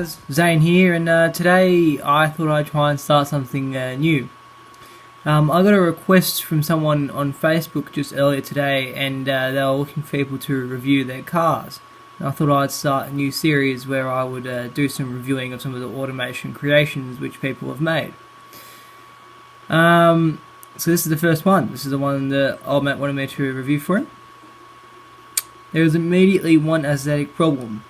guys, Zane here, and today I thought I'd try and start something new. I got a request from someone on Facebook just earlier today, and they were looking for people to review their cars. And I thought I'd start a new series where I would do some reviewing of some of the automation creations which people have made. So this is the first one. This is the one that old mate wanted me to review for him. There is immediately one aesthetic problem.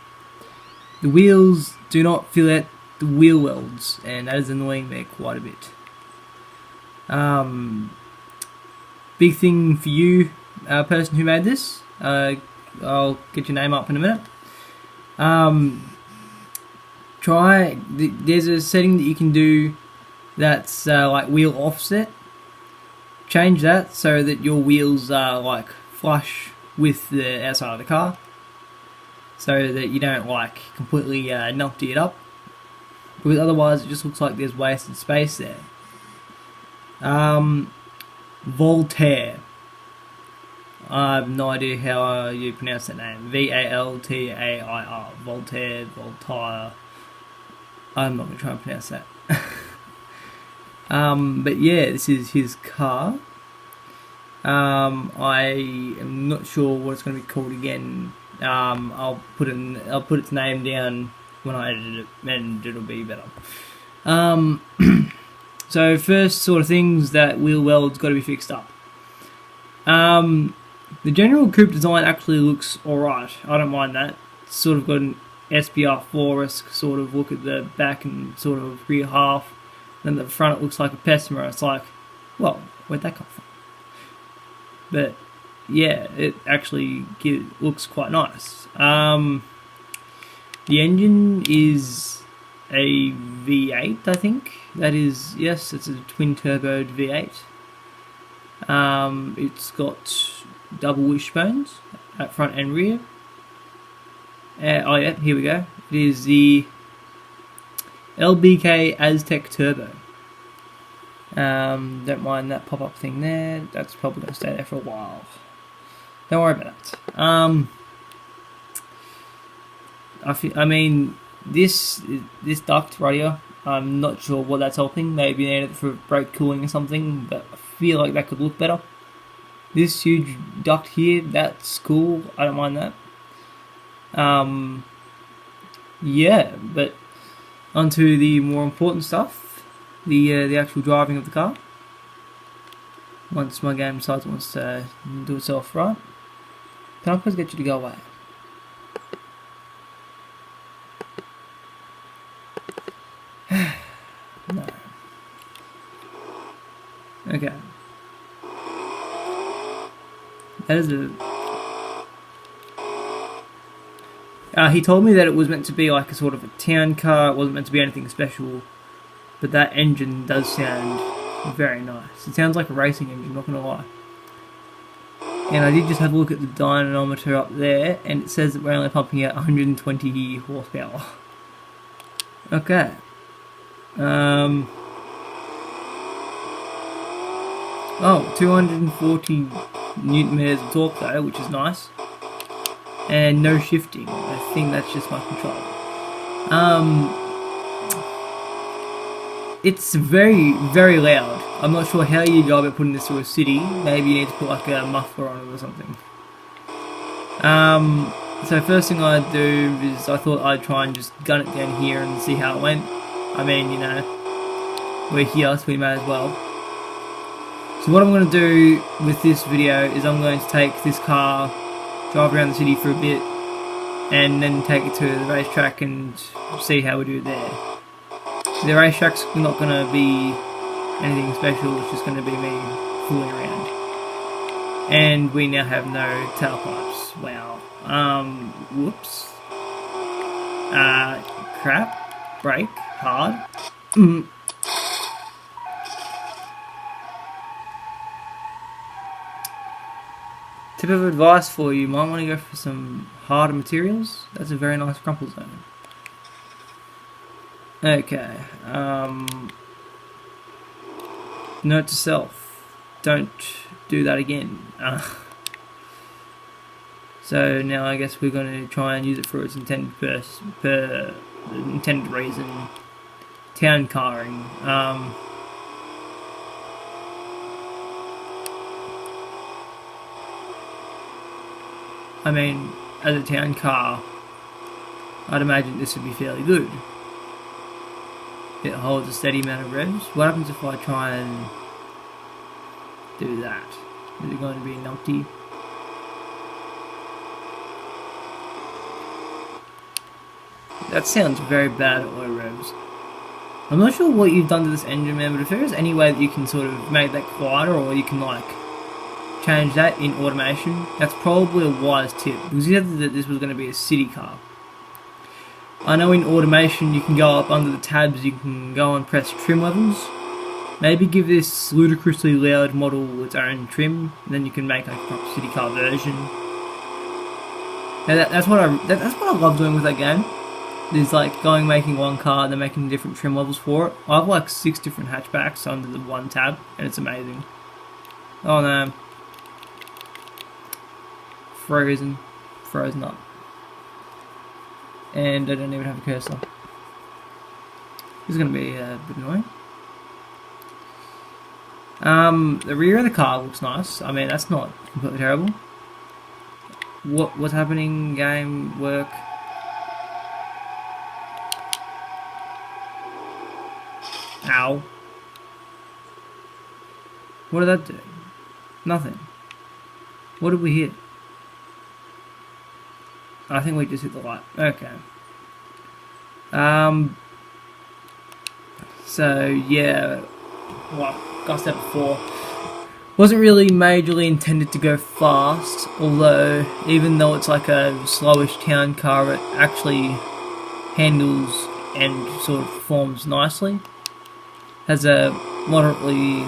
The wheels do not fill out the wheel welds, and that is annoying me quite a bit. Big thing for you, person who made this. I'll get your name up in a minute. There's a setting that you can do that's like wheel offset. Change that so that your wheels are like flush with the outside of the car, so that you don't like completely numpty it up, because otherwise it just looks like there's wasted space there. Voltaire. I have no idea how you pronounce that name. Valtair. Voltaire, Voltaire. I'm not going to try and pronounce that. But yeah, this is his car. I am not sure what it's going to be called again. I'll put its name down when I edit it, and it'll be better. So first sort of things, that wheel weld's got to be fixed up. The general coupe design actually looks alright. I don't mind that. It's sort of got an SBR4-esque sort of look at the back and sort of rear half. Then the front it looks like a Pessima. It's like, well, where'd that come from? But yeah, it actually looks quite nice. The engine is a V8, I think. That is, yes, it's a twin-turboed V8. It's got double wishbones at front and rear. Oh yeah, here we go. It is the LBK Aztec Turbo. Don't mind that pop-up thing there. That's probably going to stay there for a while. Don't worry about that. I mean, this duct right here, I'm not sure what that's helping. Maybe they need it for brake cooling or something, but I feel like that could look better. This huge duct here, that's cool. I don't mind that. Yeah, but onto the more important stuff. The actual driving of the car. Once my game decides it wants to do itself right. Can I please get you to go away? No. Okay. That is a... he told me that it was meant to be like a sort of a town car. It wasn't meant to be anything special. But that engine does sound very nice. It sounds like a racing engine, not going to lie. And I did just have a look at the dynamometer up there, and it says that we're only pumping out 120 horsepower. Okay. Oh, 240 newton meters of torque though, which is nice. And no shifting. I think that's just my control. It's very, very loud. I'm not sure how you go about putting this through a city. Maybe you need to put like a muffler on it or something. So first thing I'd do is I thought I'd try and just gun it down here and see how it went. I mean, you know, we're here, so we may as well. So what I'm going to do with this video is I'm going to take this car, drive around the city for a bit, and then take it to the racetrack and see how we do there. The racetrack's not going to be anything special, it's just going to be me fooling around. And we now have no tailpipes. Wow. Whoops. Crap. Brake. Hard. Tip of advice for you, might want to go for some harder materials. That's a very nice crumple zone. Okay, note to self, don't do that again. So now I guess we're going to try and use it for its intended the intended reason. Town carring. I mean, as a town car, I'd imagine this would be fairly good. It holds a steady amount of revs. What happens if I try and do that? Is it going to be numpty? That sounds very bad at low revs. I'm not sure what you've done to this engine, man, but if there is any way that you can sort of make that quieter, or you can like change that in automation, that's probably a wise tip, because you said that this was going to be a city car. I know in automation you can go up under the tabs, you can go and press trim levels. Maybe give this ludicrously loud model its own trim, and then you can make a proper city car version. Now that's what I love doing with that game. Is like making one car and then making different trim levels for it. I have like 6 different hatchbacks under the one tab, and it's amazing. Oh no. Frozen up. And I don't even have a cursor. This is going to be a bit annoying. The rear of the car looks nice. I mean, that's not completely terrible. What's happening? Game work. Ow. What did that do? Nothing. What did we hit? I think we just hit the light. Okay. So yeah, like I said before, wasn't really majorly intended to go fast, although even though it's like a slowish town car, it actually handles and sort of performs nicely. Has a moderately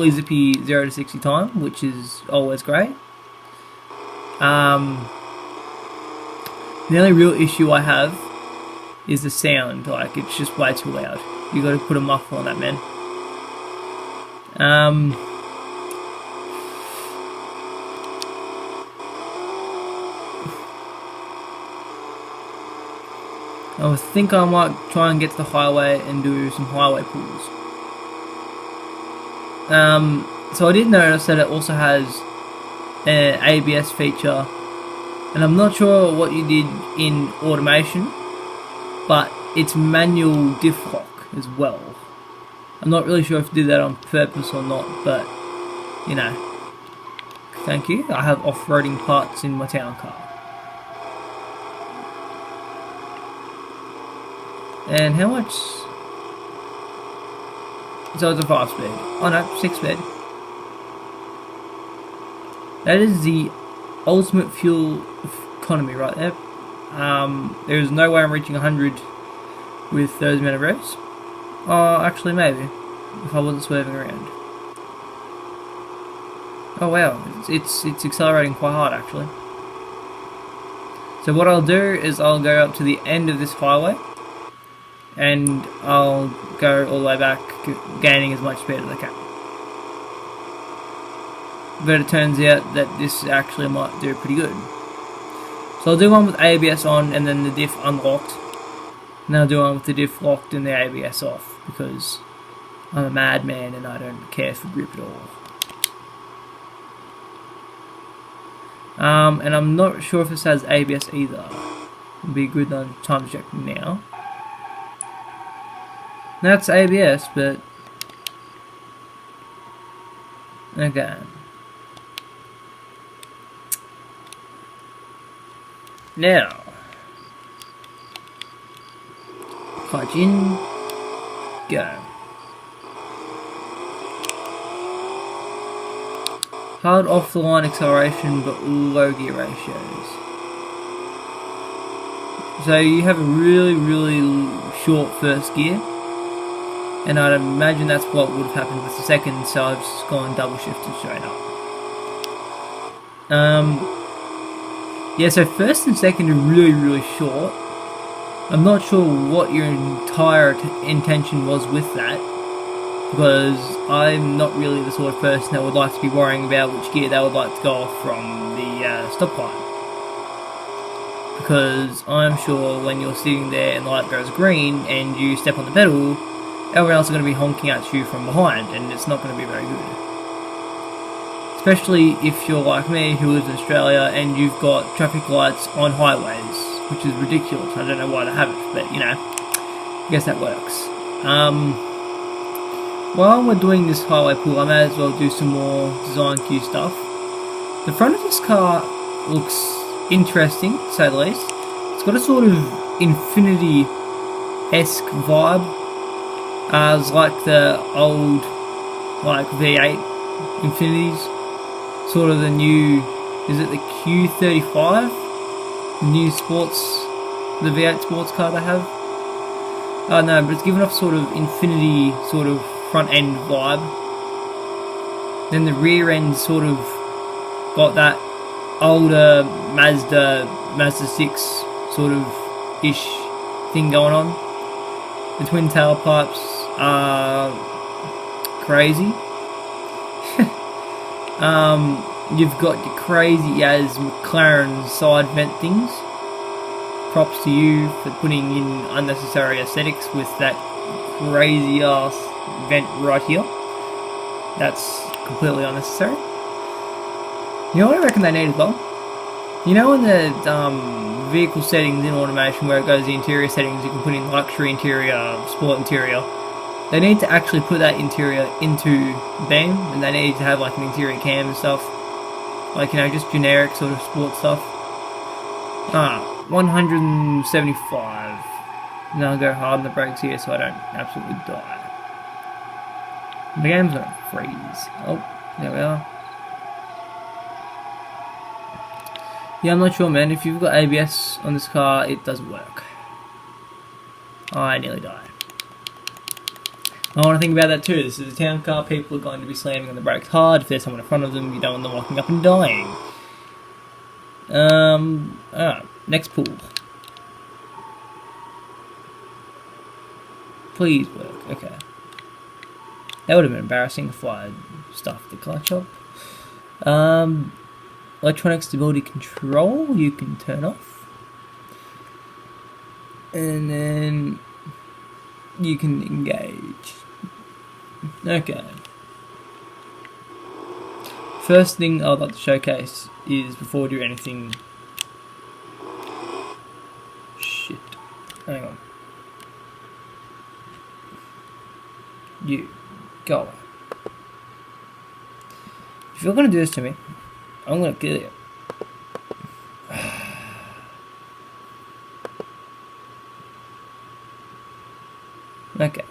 zippy 0 to 60 time, which is always great. The only real issue I have is the sound. Like, it's just way too loud. You got to put a muffler on that, man. I think I might try and get to the highway and do some highway pulls. So I did notice that it also has an ABS feature, and I'm not sure what you did in automation, but it's manual diff lock as well. I'm not really sure if you did that on purpose or not, but you know, thank you. I have off-roading parts in my town car. And how much? So it's a 5-speed. Oh no, 6-speed. That is the ultimate fuel economy right there. There is no way I'm reaching 100 with those amount of revs. Oh, actually maybe, if I wasn't swerving around. Oh wow, it's accelerating quite hard actually. So what I'll do is I'll go up to the end of this highway, and I'll go all the way back, gaining as much speed as I can. But it turns out that this actually might do pretty good. So I'll do one with ABS on and then the diff unlocked. And I'll do one with the diff locked and the ABS off, because I'm a madman and I don't care for grip at all. And I'm not sure if this has ABS either. It'd be a good time to check now. That's ABS, but okay. Now, clutch in, go. Hard off the line acceleration, but low gear ratios. So you have a really short first gear, and I'd imagine that's what would have happened with the second, so I've just gone double shifted straight up. Yeah, so first and second are really short. I'm not sure what your entire intention was with that, because I'm not really the sort of person that would like to be worrying about which gear they would like to go off from the stop line. because I'm sure when you're sitting there and the light goes green and you step on the pedal, everyone else is going to be honking at you from behind, and it's not going to be very good. Especially if you're like me, who lives in Australia, and you've got traffic lights on highways, which is ridiculous. I don't know why they have it, but you know, I guess that works. While we're doing this highway pull, I may as well do some more design Q stuff. The front of this car looks interesting, to say the least. It's got a sort of Infinity-esque vibe, as like the old, like V8 Infinities. Sort of the new, is it the Q35? The new sports, the V8 sports car they have. No, but it's given off sort of Infinity sort of front end vibe. Then the rear end sort of got that older Mazda 6 sort of ish thing going on. The twin tailpipes are crazy. You've got your crazy as McLaren side vent things. Props to you for putting in unnecessary aesthetics with that crazy ass vent right here. That's completely unnecessary. You know what I reckon they need as well? You know in the vehicle settings in automation where it goes the interior settings, you can put in luxury interior, sport interior. They need to actually put that interior into Beam, and they need to have like an interior cam and stuff. Like, you know, just generic sort of sport stuff. 175. Now I'll go hard on the brakes here so I don't absolutely die. The game's gonna freeze. Oh, there we are. Yeah, I'm not sure, man. If you've got ABS on this car, it doesn't work. I nearly died. I want to think about that too. This is a town car. People are going to be slamming on the brakes hard. If there's someone in front of them, you don't want them walking up and dying. Next pool. Please work. Okay. That would have been embarrassing if I had stuffed the clutch up. Electronic stability control you can turn off. And then you can engage. Okay. First thing I'd like to showcase is, before we do anything... Shit. Hang on. You. Go away. If you're gonna do this to me, I'm gonna kill you. Okay.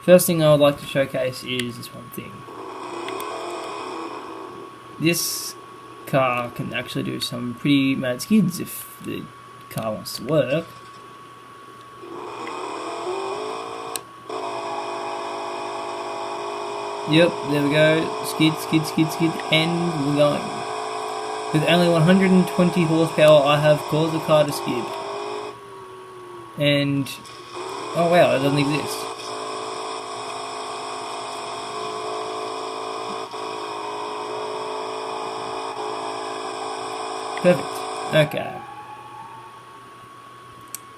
First thing I would like to showcase is this one thing. This car can actually do some pretty mad skids if the car wants to work. Yep, there we go. Skid, skid, skid, skid, and we're going. With only 120 horsepower, I have caused the car to skid. And, oh wow, it doesn't exist. Perfect. Okay.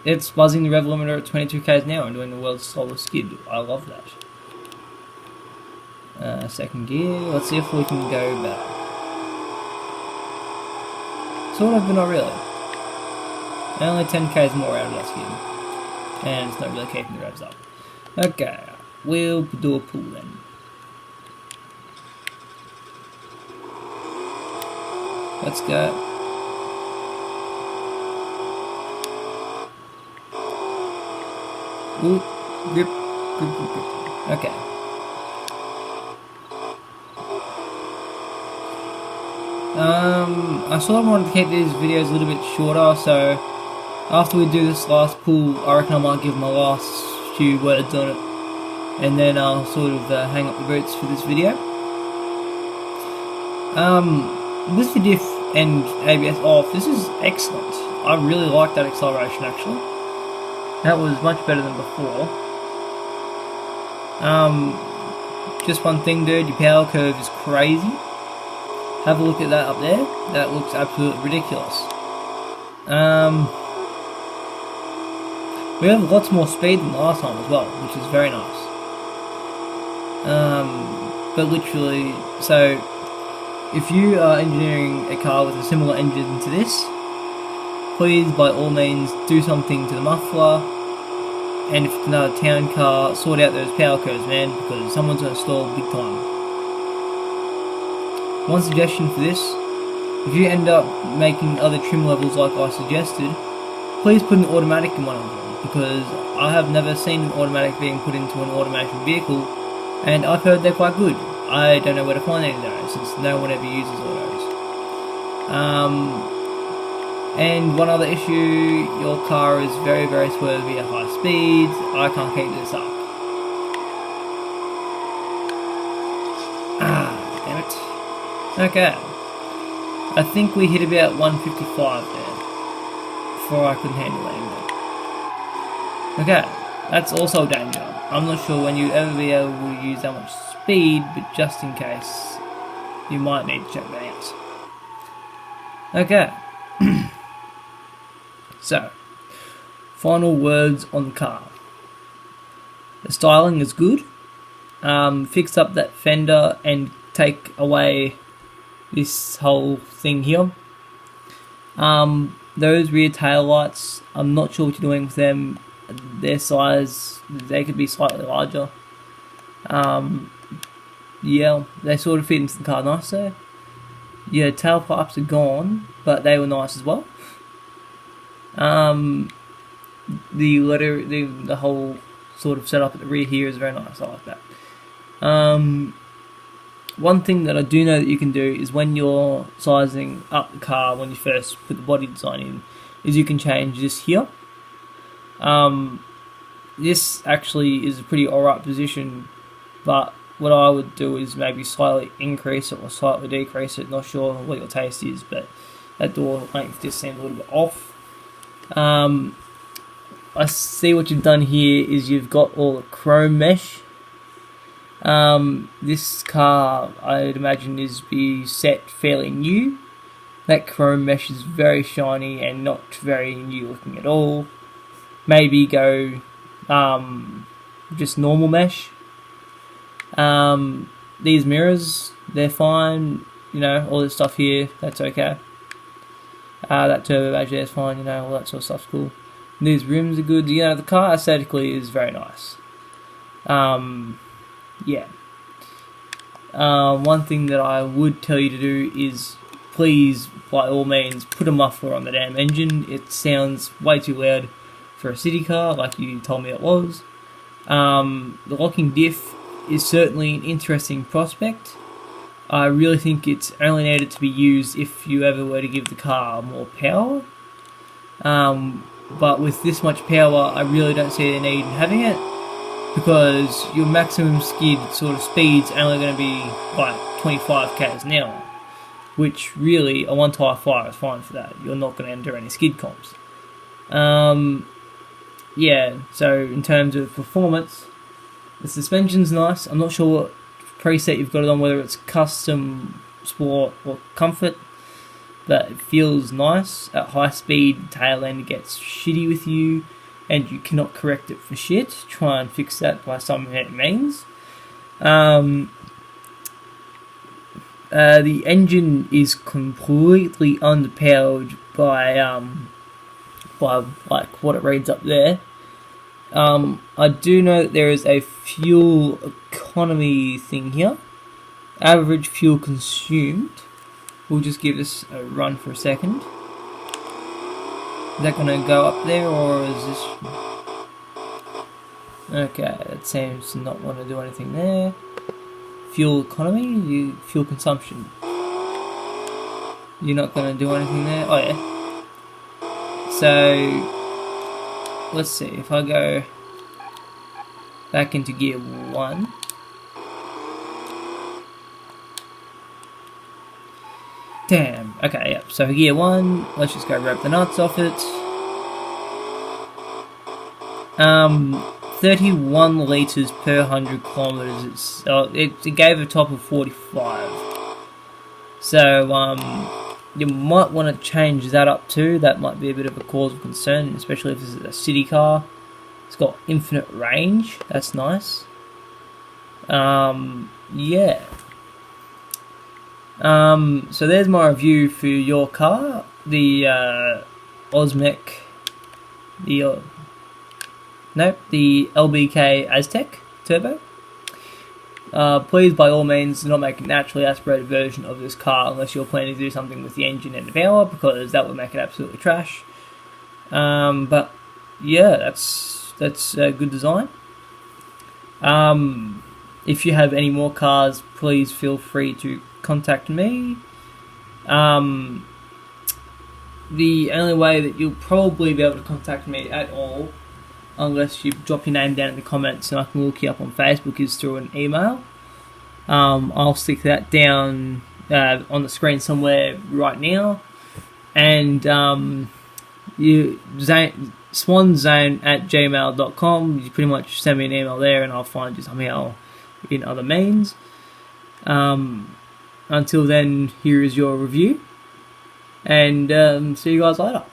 It's buzzing the rev limiter at 22 k's an hour and doing the world's slowest skid. I love that. Second gear. Let's see if we can go back. Sort of, but not really. Only 10 k's more out of that skid. And it's not really keeping the revs up. Okay. We'll do a pull then. Let's go. Ooh, grip, grip, grip, grip. Okay. I sort of wanted to keep these videos a little bit shorter, so after we do this last pull, I reckon I might give my last few words on it, and then I'll sort of hang up the boots for this video. With the diff and ABS off, this is excellent. I really like that acceleration actually. That was much better than before. Just one thing, dude, your power curve is crazy. Have a look at that up there. That looks absolutely ridiculous. We have lots more speed than last time as well, which is very nice. But literally, so if you are engineering a car with a similar engine to this, please by all means do something to the muffler, and if it's another town car, sort out those power curves, man, because someone's going to stall big time. One suggestion for this: if you end up making other trim levels like I suggested, please put an automatic in one of them, because I have never seen an automatic being put into an automatic vehicle, and I've heard they're quite good. I don't know where to find any of those, since no one ever uses autos. And one other issue, your car is very, very swervy at high speeds. I can't keep this up. Damn it. Okay. I think we hit about 155 there, before I couldn't handle it anymore. Okay, that's also a danger. I'm not sure when you'd ever be able to use that much speed, but just in case, you might need to check that out. Okay. So, final words on the car. The styling is good. Fix up that fender and take away this whole thing here. Those rear tail lights, I'm not sure what you're doing with them. Their size, they could be slightly larger. Yeah, they sort of fit into the car nice there. Yeah, tailpipes are gone, but they were nice as well. The whole sort of setup at the rear here is very nice. I like that. One thing that I do know that you can do is when you're sizing up the car, when you first put the body design in, is you can change this here. This actually is a pretty alright position, but what I would do is maybe slightly increase it or slightly decrease it. Not sure what your taste is, but that door length just seems a little bit off. I see what you've done here is you've got all the chrome mesh. This car, I'd imagine, is be set fairly new. That chrome mesh is very shiny and not very new looking at all. Maybe go just normal mesh. These mirrors, they're fine. You know, all this stuff here, that's okay. That turbo badge there is fine, you know, all that sort of stuff's cool. And these rims are good. You know, the car aesthetically is very nice. Yeah. One thing that I would tell you to do is please, by all means, put a muffler on the damn engine. It sounds way too loud for a city car, like you told me it was. The locking diff is certainly an interesting prospect. I really think it's only needed to be used if you ever were to give the car more power. But with this much power, I really don't see the need in having it, because your maximum skid sort of speed's only going to be like 25 k's an hour, which really a one tyre fire is fine for that. You're not going to enter any skid comps. Yeah, so in terms of performance, the suspension's nice. I'm not sure what preset you've got it on, whether it's custom, sport or comfort, but it feels nice. At high speed, tail end gets shitty with you and you cannot correct it for shit. Try and fix that by some means. The engine is completely underpowered by like what it reads up there. I do know that there is a fuel economy thing here. Average fuel consumed. We'll just give this a run for a second. Is that going to go up there, or is this... Okay, that seems to not want to do anything there. Fuel economy, fuel consumption. You're not going to do anything there? Oh yeah. So, let's see, if I go back into gear 1. Damn, okay, yep, so gear 1, let's just go rip the nuts off it. 31 litres per 100 kilometres, it gave a top of 45. So, you might want to change that up too. That might be a bit of a cause of concern, especially if this is a city car. It's got infinite range. That's nice. Yeah. So there's my review for your car, the Osmec, the LBK Aztec Turbo. Please, by all means, do not make a naturally aspirated version of this car unless you're planning to do something with the engine and the power, because that would make it absolutely trash. But yeah, that's a good design. If you have any more cars, please feel free to contact me. The only way that you'll probably be able to contact me at all, unless you drop your name down in the comments and I can look you up on Facebook, is through an email. I'll stick that down on the screen somewhere right now. And swanzone@gmail.com. You pretty much send me an email there and I'll find you somehow in other means. Until then, here is your review. And see you guys later.